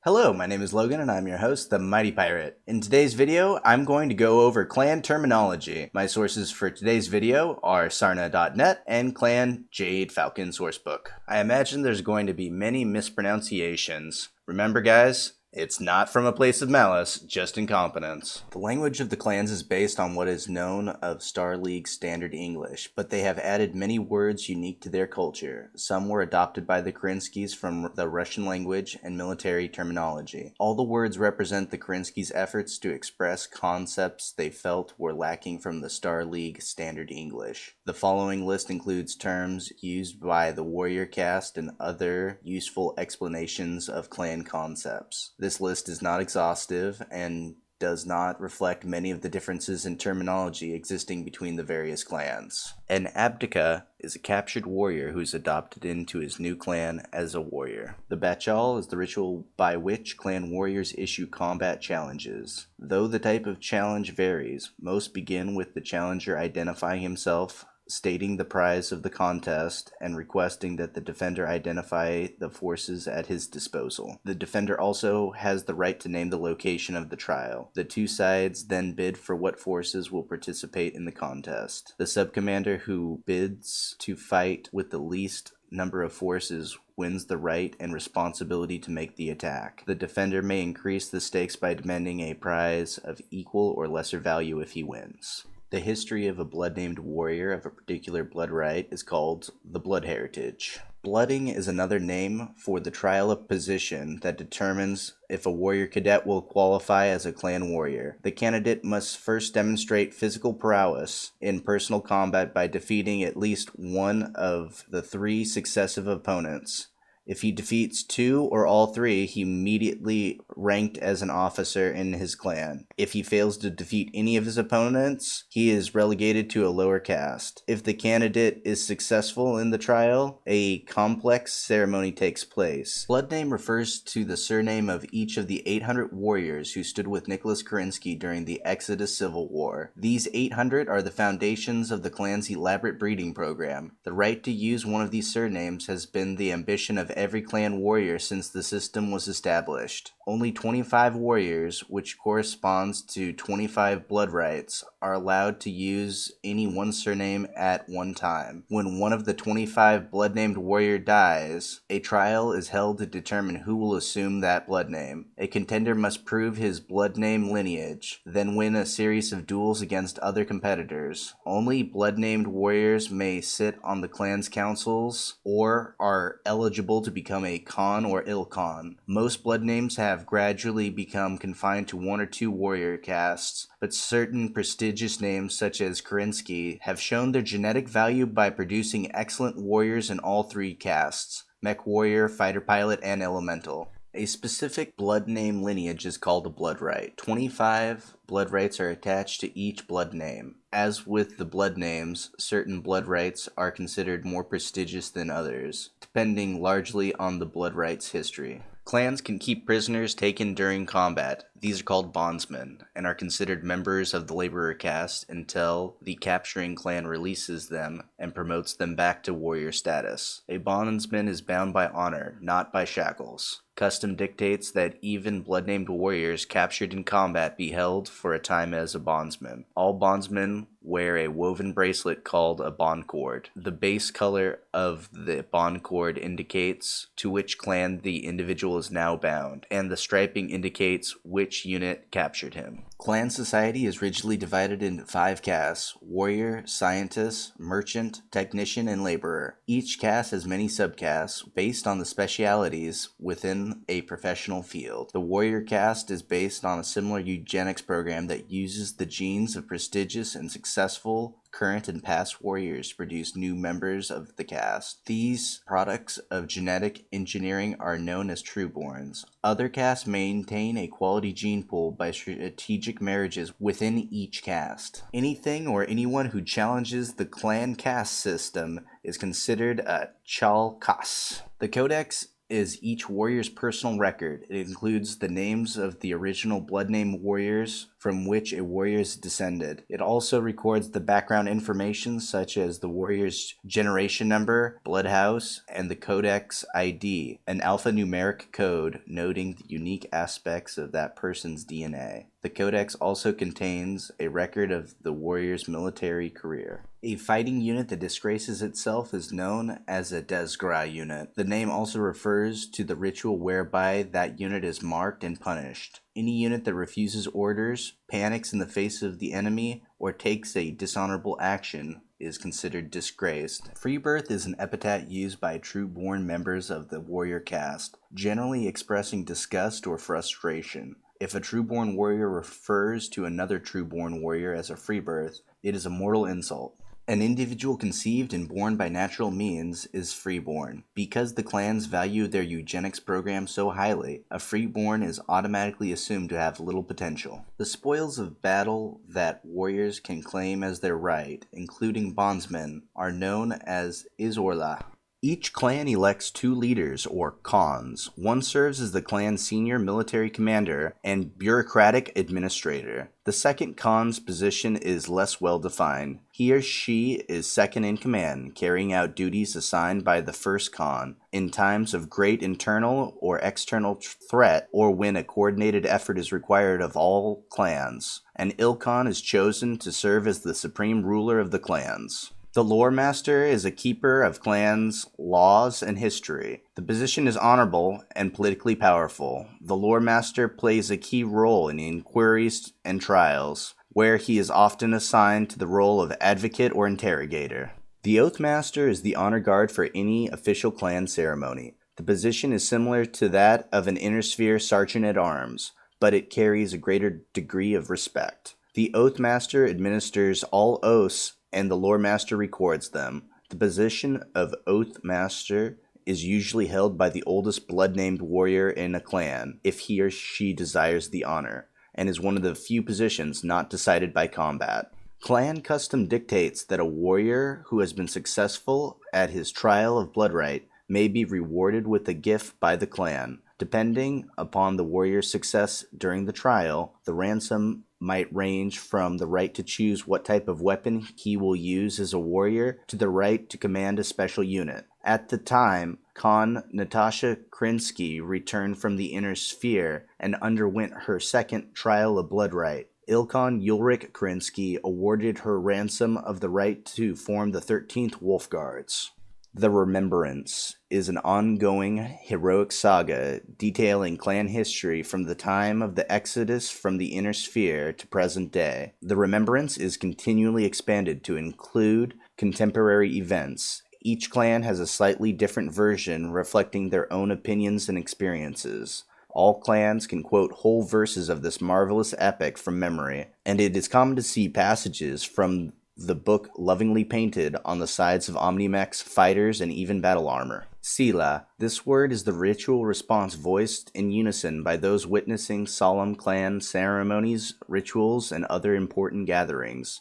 Hello, my name is Logan and I'm your host, the Mighty Pirate. In today's video, I'm going to go over clan terminology. My sources for today's video are sarna.net and Clan Jade Falcon Sourcebook. I imagine there's going to be many mispronunciations. Remember guys, it's not from a place of malice, just incompetence. The language of the clans is based on what is known of Star League Standard English, but they have added many words unique to their culture. Some were adopted by the Kerinskys from the Russian language and military terminology. All the words represent the Kerinskys' efforts to express concepts they felt were lacking from the Star League Standard English. The following list includes terms used by the warrior caste and other useful explanations of clan concepts. This list is not exhaustive and does not reflect many of the differences in terminology existing between the various clans. An abdika is a captured warrior who's adopted into his new clan as a warrior. The bachal is the ritual by which clan warriors issue combat challenges. Though the type of challenge varies, most begin with the challenger identifying himself, stating the prize of the contest, and requesting that the defender identify the forces at his disposal. The defender also has the right to name the location of the trial. The two sides then bid for what forces will participate in the contest. The subcommander who bids to fight with the least number of forces wins the right and responsibility to make the attack. The defender may increase the stakes by demanding a prize of equal or lesser value if he wins. The history of a blood-named warrior of a particular blood right is called the blood heritage. Blooding is another name for the trial of position that determines if a warrior cadet will qualify as a clan warrior. The candidate must first demonstrate physical prowess in personal combat by defeating at least one of the three successive opponents. If he defeats two or all three, he immediately ranked as an officer in his clan. If he fails to defeat any of his opponents, he is relegated to a lower caste. If the candidate is successful in the trial, a complex ceremony takes place. Blood name refers to the surname of each of the 800 warriors who stood with Nicholas Kerinsky during the Exodus Civil War. These 800 are the foundations of the clan's elaborate breeding program. The right to use one of these surnames has been the ambition of every clan warrior since the system was established. Only 25 warriors, which corresponds to 25 blood rights, are allowed to use any one surname at one time. When one of the 25 blood-named warrior dies, a trial is held to determine who will assume that blood name. A contender must prove his blood name lineage, then win a series of duels against other competitors. Only blood-named warriors may sit on the clan's councils or are eligible to become a Khan or Ilkhan. Most blood names have gradually become confined to one or two warrior castes, but certain prestigious names such as Kerinsky have shown their genetic value by producing excellent warriors in all three castes: mech warrior, fighter pilot, and elemental. A specific blood name lineage is called a blood right. 25 blood rights are attached to each blood name. As with the blood names, certain blood rights are considered more prestigious than others, depending largely on the blood rights history. Clans can keep prisoners taken during combat. These are called bondsmen, and are considered members of the laborer caste until the capturing clan releases them and promotes them back to warrior status. A bondsman is bound by honor, not by shackles. Custom dictates that even blood-named warriors captured in combat be held for a time as a bondsman. All bondsmen wear a woven bracelet called a bond cord. The base color of the bond cord indicates to which clan the individual is now bound, and the striping indicates which unit captured him. Clan society is rigidly divided into 5 castes: warrior, scientist, merchant, technician, and laborer. Each caste has many subcastes based on the specialities within a professional field. The warrior caste is based on a similar eugenics program that uses the genes of prestigious and successful current and past warriors to produce new members of the caste. These products of genetic engineering are known as trueborns. Other castes maintain a quality gene pool by strategic marriages within each caste. Anything or anyone who challenges the clan caste system is considered a chalkas. The codex is each warrior's personal record. It includes the names of the original blood name warriors from which a warrior is descended. It also records the background information such as the warrior's generation number, blood house, and the codex ID, an alphanumeric code noting the unique aspects of that person's DNA. The codex also contains a record of the warrior's military career. A fighting unit that disgraces itself is known as a Desgra unit. The name also refers to the ritual whereby that unit is marked and punished. Any unit that refuses orders, panics in the face of the enemy, or takes a dishonorable action is considered disgraced. Freebirth is an epithet used by true-born members of the warrior caste, generally expressing disgust or frustration. If a true-born warrior refers to another true-born warrior as a freebirth, it is a mortal insult. An individual conceived and born by natural means is freeborn. Because the clans value their eugenics program so highly, a freeborn is automatically assumed to have little potential. The spoils of battle that warriors can claim as their right, including bondsmen, are known as Izorla. Each clan elects 2 leaders, or khans. One serves as the clan's senior military commander and bureaucratic administrator. The second khan's position is less well defined. He or she is second in command, carrying out duties assigned by the first khan. In times of great internal or external threat, or when a coordinated effort is required of all clans, an ilkhan is chosen to serve as the supreme ruler of the clans. The Lore Master is a keeper of clans, laws, and history. The position is honorable and politically powerful. The Lore Master plays a key role in inquiries and trials, where he is often assigned to the role of advocate or interrogator. The Oath Master is the honor guard for any official clan ceremony. The position is similar to that of an Inner Sphere Sergeant-at-Arms, but it carries a greater degree of respect. The Oath Master administers all oaths and the Lore Master records them. The position of Oath Master is usually held by the oldest blood-named warrior in a clan, if he or she desires the honor, and is one of the few positions not decided by combat. Clan custom dictates that a warrior who has been successful at his trial of bloodright may be rewarded with a gift by the clan. Depending upon the warrior's success during the trial, the ransom might range from the right to choose what type of weapon he will use as a warrior to the right to command a special unit. At the time, Khan Natasha Krinsky returned from the Inner Sphere and underwent her second trial of bloodright. Ilkhan Ulrich Krinsky awarded her ransom of the right to form the 13th Wolf Guards. The Remembrance is an ongoing heroic saga detailing clan history from the time of the exodus from the Inner Sphere to present day. The Remembrance is continually expanded to include contemporary events. Each clan has a slightly different version reflecting their own opinions and experiences. All clans can quote whole verses of this marvelous epic from memory, and it is common to see passages from the book lovingly painted on the sides of Omnimex, fighters, and even battle armor. Sila. This word is the ritual response voiced in unison by those witnessing solemn clan ceremonies, rituals, and other important gatherings.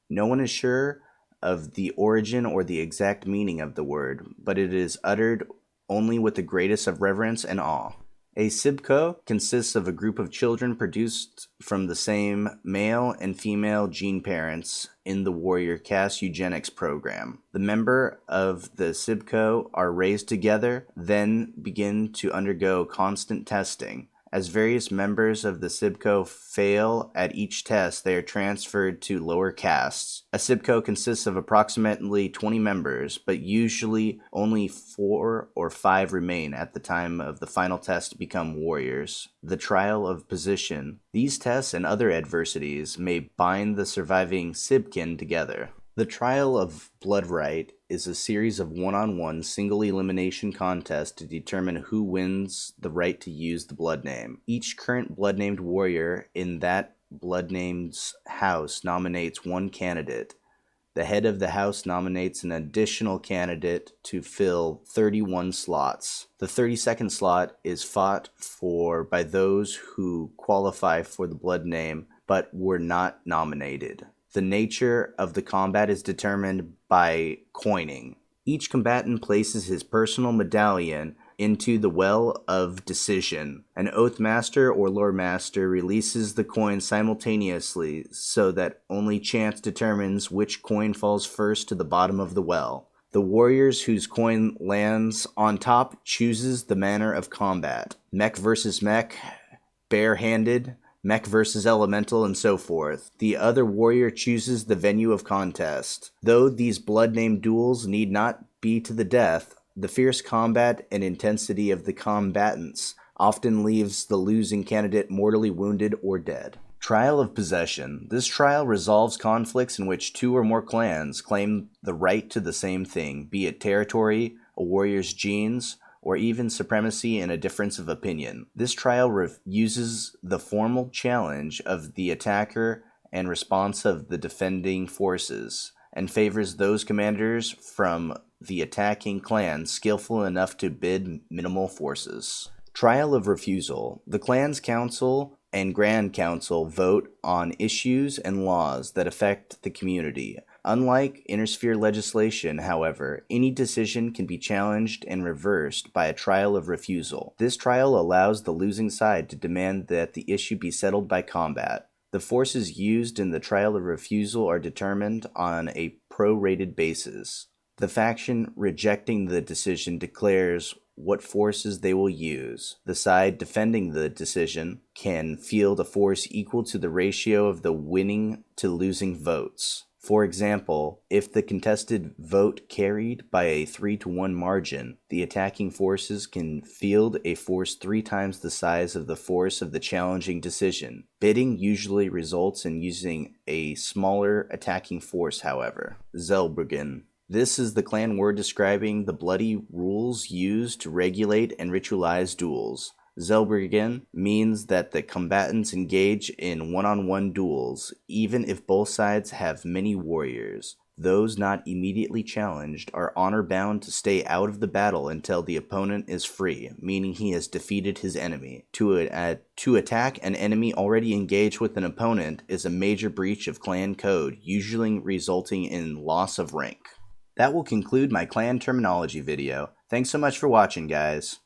No one is sure of the origin or the exact meaning of the word, but it is uttered only with the greatest of reverence and awe. A Sibco consists of a group of children produced from the same male and female gene parents in the warrior caste eugenics program. The members of the Sibco are raised together, then begin to undergo constant testing. As various members of the Sibco fail at each test, they are transferred to lower castes. A Sibco consists of approximately 20 members, but usually only 4 or 5 remain at the time of the final test to become warriors. The trial of position. These tests and other adversities may bind the surviving Sibkin together. The trial of bloodright is a series of one-on-one single elimination contests to determine who wins the right to use the blood name. Each current blood named warrior in that blood name's house nominates one candidate. The head of the house nominates an additional candidate to fill 31 slots. The 32nd slot is fought for by those who qualify for the blood name but were not nominated. The nature of the combat is determined by coining. Each combatant places his personal medallion into the Well of Decision. An Oath Master or Lore Master releases the coin simultaneously so that only chance determines which coin falls first to the bottom of the well. The warriors whose coin lands on top chooses the manner of combat. Mech versus mech, bare-handed, mech versus elemental, and so forth. The other warrior chooses the venue of contest. Though these blood-named duels need not be to the death, the fierce combat and intensity of the combatants often leaves the losing candidate mortally wounded or dead. Trial of Possession. This trial resolves conflicts in which two or more clans claim the right to the same thing, be it territory, a warrior's genes, or even supremacy and a difference of opinion. This trial uses the formal challenge of the attacker and response of the defending forces, and favors those commanders from the attacking clan skillful enough to bid minimal forces. Trial of Refusal. The clan's council and Grand Council vote on issues and laws that affect the community. Unlike intersphere legislation, however, any decision can be challenged and reversed by a trial of refusal. This trial allows the losing side to demand that the issue be settled by combat. The forces used in the trial of refusal are determined on a prorated basis. The faction rejecting the decision declares what forces they will use. The side defending the decision can field a force equal to the ratio of the winning to losing votes. For example, if the contested vote carried by a 3-to-1 margin, the attacking forces can field a force 3 times the size of the force of the challenging decision. Bidding usually results in using a smaller attacking force, however. Zelbruggen. This is the clan word describing the bloody rules used to regulate and ritualize duels. Zelbruggen means that the combatants engage in one-on-one duels, even if both sides have many warriors. Those not immediately challenged are honor-bound to stay out of the battle until the opponent is free, meaning he has defeated his enemy. To attack an enemy already engaged with an opponent is a major breach of clan code, usually resulting in loss of rank. That will conclude my clan terminology video. Thanks so much for watching, guys.